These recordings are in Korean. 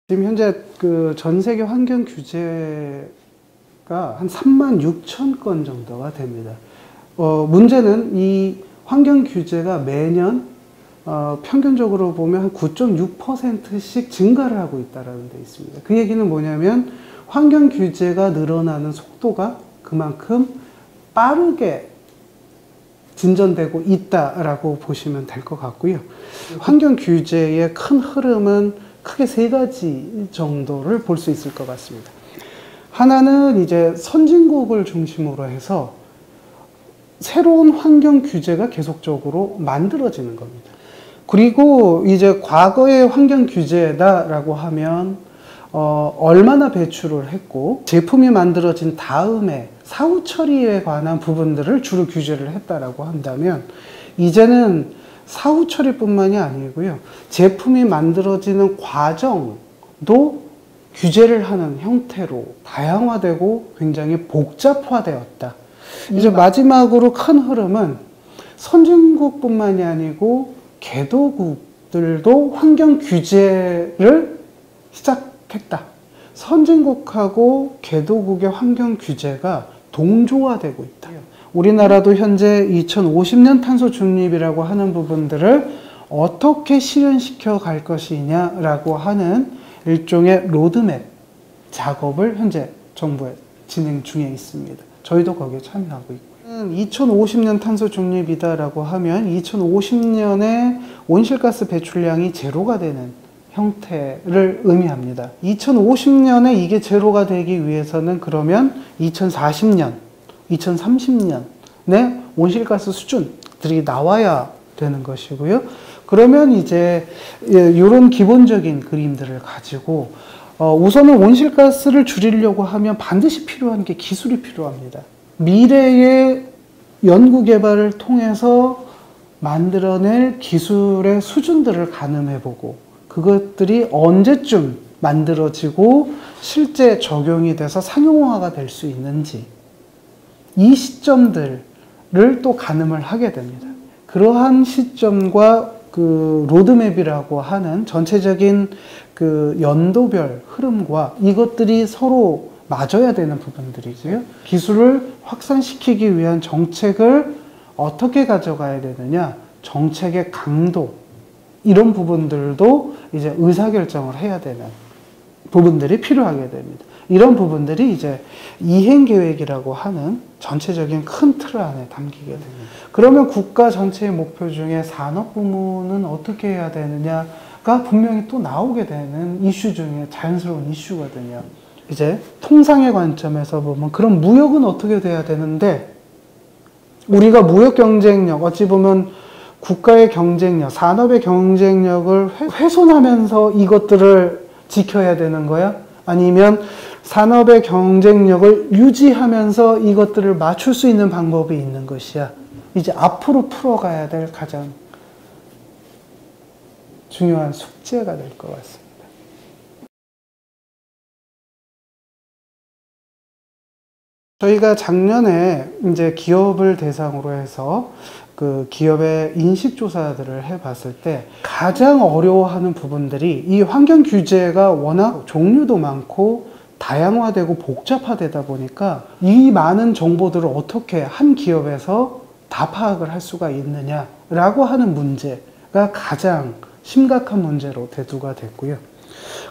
지금 현재 그 전 세계 환경 규제가 한 36,000건 정도가 됩니다. 문제는 이 환경 규제가 매년 평균적으로 보면 한 9.6%씩 증가를 하고 있다는 데 있습니다. 그 얘기는 뭐냐면 환경 규제가 늘어나는 속도가 그만큼 빠르게 진전되고 있다라고 보시면 될 것 같고요. 환경 규제의 큰 흐름은 크게 세 가지 정도를 볼 수 있을 것 같습니다. 하나는 이제 선진국을 중심으로 해서 새로운 환경 규제가 계속적으로 만들어지는 겁니다. 그리고 이제 과거의 환경 규제다라고 하면 얼마나 배출을 했고 제품이 만들어진 다음에 사후 처리에 관한 부분들을 주로 규제를 했다라고 한다면, 이제는 사후 처리뿐만이 아니고요, 제품이 만들어지는 과정도 규제를 하는 형태로 다양화되고 굉장히 복잡화되었다. 이제 마지막으로 큰 흐름은 선진국뿐만이 아니고 개도국들도 환경 규제를 시작했다. 선진국하고 개도국의 환경 규제가 동조화되고 있다. 우리나라도 현재 2050년 탄소 중립이라고 하는 부분들을 어떻게 실현시켜 갈 것이냐라고 하는 일종의 로드맵 작업을 현재 정부에 진행 중에 있습니다. 저희도 거기에 참여하고 있고요. 2050년 탄소 중립이다라고 하면 2050년에 온실가스 배출량이 제로가 되는 형태를 의미합니다. 2050년에 이게 제로가 되기 위해서는 그러면 2040년, 2030년에 온실가스 수준들이 나와야 되는 것이고요. 그러면 이제 이런 기본적인 그림들을 가지고 우선은 온실가스를 줄이려고 하면 반드시 필요한 게 기술이 필요합니다. 미래의 연구개발을 통해서 만들어낼 기술의 수준들을 가늠해보고 그것들이 언제쯤 만들어지고 실제 적용이 돼서 상용화가 될 수 있는지, 이 시점들을 또 가늠을 하게 됩니다. 그러한 시점과 그 로드맵이라고 하는 전체적인 그 연도별 흐름과 이것들이 서로 맞아야 되는 부분들이고요. 기술을 확산시키기 위한 정책을 어떻게 가져가야 되느냐, 정책의 강도, 이런 부분들도 이제 의사결정을 해야 되는 부분들이 필요하게 됩니다. 이런 부분들이 이제 이행계획이라고 하는 전체적인 큰 틀 안에 담기게 됩니다. 그러면 국가 전체의 목표 중에 산업부문은 어떻게 해야 되느냐가 분명히 또 나오게 되는 이슈 중에 자연스러운 이슈거든요. 이제 통상의 관점에서 보면 그럼 무역은 어떻게 돼야 되는데, 우리가 무역 경쟁력, 어찌 보면 국가의 경쟁력, 산업의 경쟁력을 훼손하면서 이것들을 지켜야 되는 거야? 아니면 산업의 경쟁력을 유지하면서 이것들을 맞출 수 있는 방법이 있는 것이야? 이제 앞으로 풀어가야 될 가장 중요한 숙제가 될 것 같습니다. 저희가 작년에 이제 기업을 대상으로 해서 그 기업의 인식조사들을 해봤을 때 가장 어려워하는 부분들이 이 환경 규제가 워낙 종류도 많고 다양화되고 복잡화되다 보니까 이 많은 정보들을 어떻게 한 기업에서 다 파악을 할 수가 있느냐라고 하는 문제가 가장 심각한 문제로 대두가 됐고요.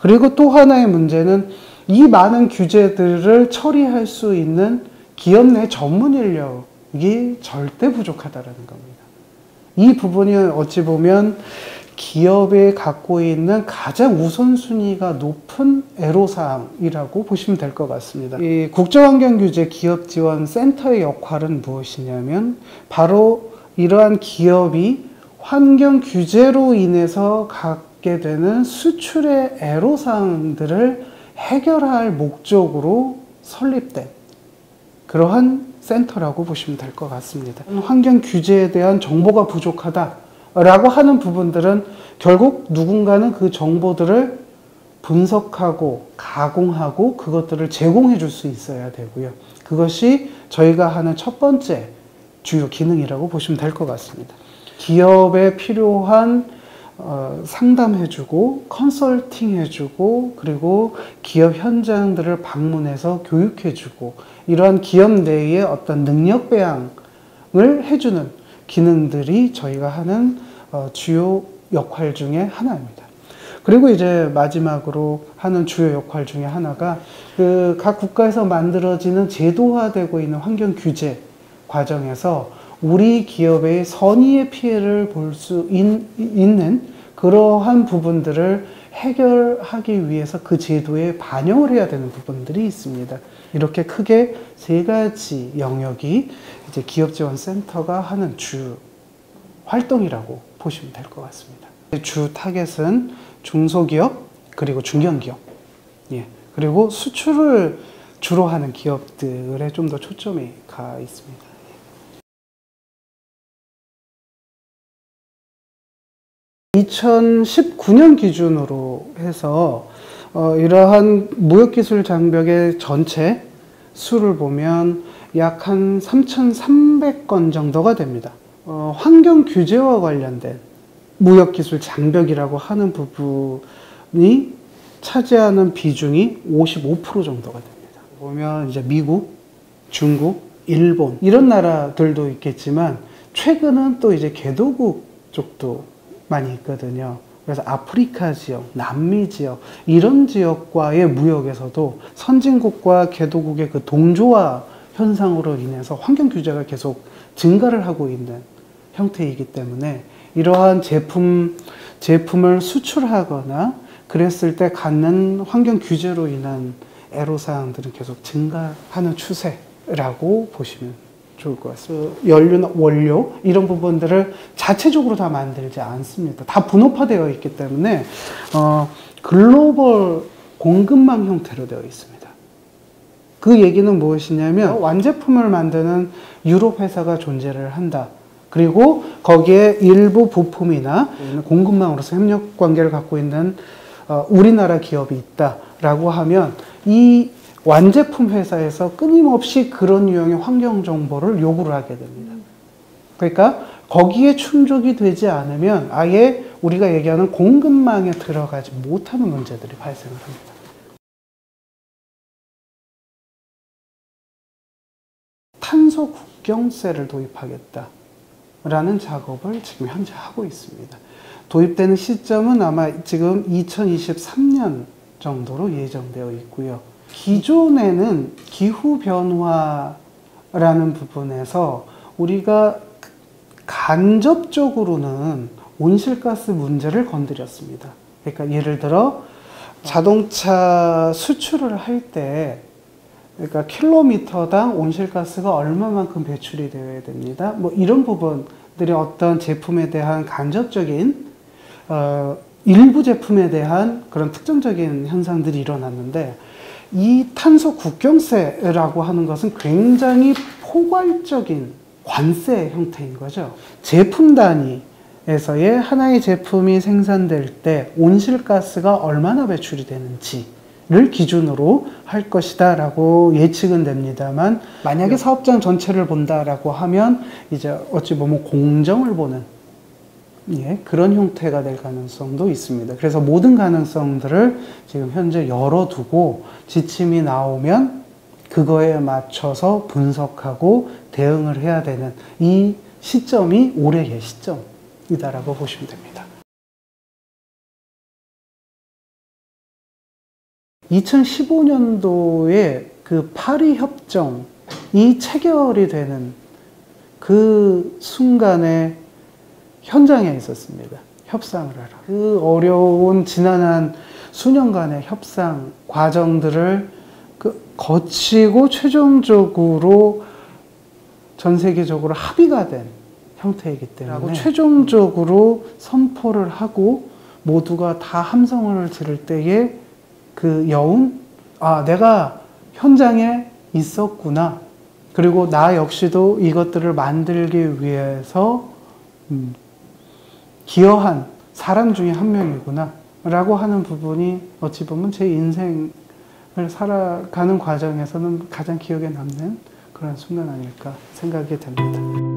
그리고 또 하나의 문제는 이 많은 규제들을 처리할 수 있는 기업 내 전문 인력이 절대 부족하다는 겁니다. 이 부분이 어찌 보면 기업에 갖고 있는 가장 우선순위가 높은 애로사항이라고 보시면 될 것 같습니다. 이 국제환경규제 기업지원센터의 역할은 무엇이냐면 바로 이러한 기업이 환경규제로 인해서 갖게 되는 수출의 애로사항들을 해결할 목적으로 설립된 그러한 센터라고 보시면 될 것 같습니다. 환경 규제에 대한 정보가 부족하다라고 하는 부분들은 결국 누군가는 그 정보들을 분석하고 가공하고 그것들을 제공해 줄 수 있어야 되고요. 그것이 저희가 하는 첫 번째 주요 기능이라고 보시면 될 것 같습니다. 기업에 필요한 상담해주고 컨설팅해주고 그리고 기업 현장들을 방문해서 교육해주고 이러한 기업 내의 어떤 능력 배양을 해주는 기능들이 저희가 하는 주요 역할 중에 하나입니다. 그리고 이제 마지막으로 하는 주요 역할 중에 하나가 그 각 국가에서 만들어지는 제도화되고 있는 환경 규제 과정에서 우리 기업의 선의의 피해를 볼 수 있는 그러한 부분들을 해결하기 위해서 그 제도에 반영을 해야 되는 부분들이 있습니다. 이렇게 크게 세 가지 영역이 이제 기업지원센터가 하는 주 활동이라고 보시면 될 것 같습니다. 주 타겟은 중소기업 그리고 중견기업, 그리고 수출을 주로 하는 기업들에 좀 더 초점이 가 있습니다. 2019년 기준으로 해서 이러한 무역기술 장벽의 전체 수를 보면 약 한 3,300건 정도가 됩니다. 환경 규제와 관련된 무역기술 장벽이라고 하는 부분이 차지하는 비중이 55% 정도가 됩니다. 보면 이제 미국, 중국, 일본 이런 나라들도 있겠지만 최근은 또 이제 개도국 쪽도 많이 있거든요. 그래서 아프리카 지역, 남미 지역 이런 지역과의 무역에서도 선진국과 개도국의 그 동조화 현상으로 인해서 환경 규제가 계속 증가를 하고 있는 형태이기 때문에 이러한 제품을 수출하거나 그랬을 때 갖는 환경 규제로 인한 애로사항들은 계속 증가하는 추세라고 보시면 좋을 것 같습니다. 연료나 원료 이런 부분들을 자체적으로 다 만들지 않습니다. 다 분업화되어 있기 때문에 글로벌 공급망 형태로 되어 있습니다. 그 얘기는 무엇이냐면 완제품을 만드는 유럽 회사가 존재를 한다. 그리고 거기에 일부 부품이나 공급망으로서 협력 관계를 갖고 있는 우리나라 기업이 있다라고 하면 이 완제품 회사에서 끊임없이 그런 유형의 환경 정보를 요구를 하게 됩니다. 그러니까 거기에 충족이 되지 않으면 아예 우리가 얘기하는 공급망에 들어가지 못하는 문제들이 발생을 합니다. 탄소 국경세를 도입하겠다라는 작업을 지금 현재 하고 있습니다. 도입되는 시점은 아마 지금 2023년 정도로 예정되어 있고요. 기존에는 기후변화라는 부분에서 우리가 간접적으로는 온실가스 문제를 건드렸습니다. 그러니까 예를 들어 자동차 수출을 할 때 그러니까 킬로미터당 온실가스가 얼마만큼 배출이 되어야 됩니다. 뭐 이런 부분들이 어떤 제품에 대한 간접적인 일부 제품에 대한 그런 특정적인 현상들이 일어났는데 이 탄소 국경세라고 하는 것은 굉장히 포괄적인 관세 형태인 거죠. 제품 단위에서의 하나의 제품이 생산될 때 온실가스가 얼마나 배출이 되는지를 기준으로 할 것이다 라고 예측은 됩니다만 만약에 사업장 전체를 본다라고 하면 이제 어찌 보면 공정을 보는 그런 형태가 될 가능성도 있습니다. 그래서 모든 가능성들을 지금 현재 열어두고 지침이 나오면 그거에 맞춰서 분석하고 대응을 해야 되는 이 시점이 올해의 시점이다라고 보시면 됩니다. 2015년도에 그 파리 협정이 체결이 되는 그 순간에 현장에 있었습니다. 협상을 하러. 그 어려운 지난한 수년간의 협상 과정들을 거치고 최종적으로 전 세계적으로 합의가 된 형태이기 때문에 최종적으로 선포를 하고 모두가 다 함성을 지를 때에 그 여운, 내가 현장에 있었구나. 그리고 나 역시도 이것들을 만들기 위해서 기여한 사람 중에 한 명이구나 라고 하는 부분이 어찌 보면 제 인생을 살아가는 과정에서는 가장 기억에 남는 그런 순간 아닐까 생각이 됩니다.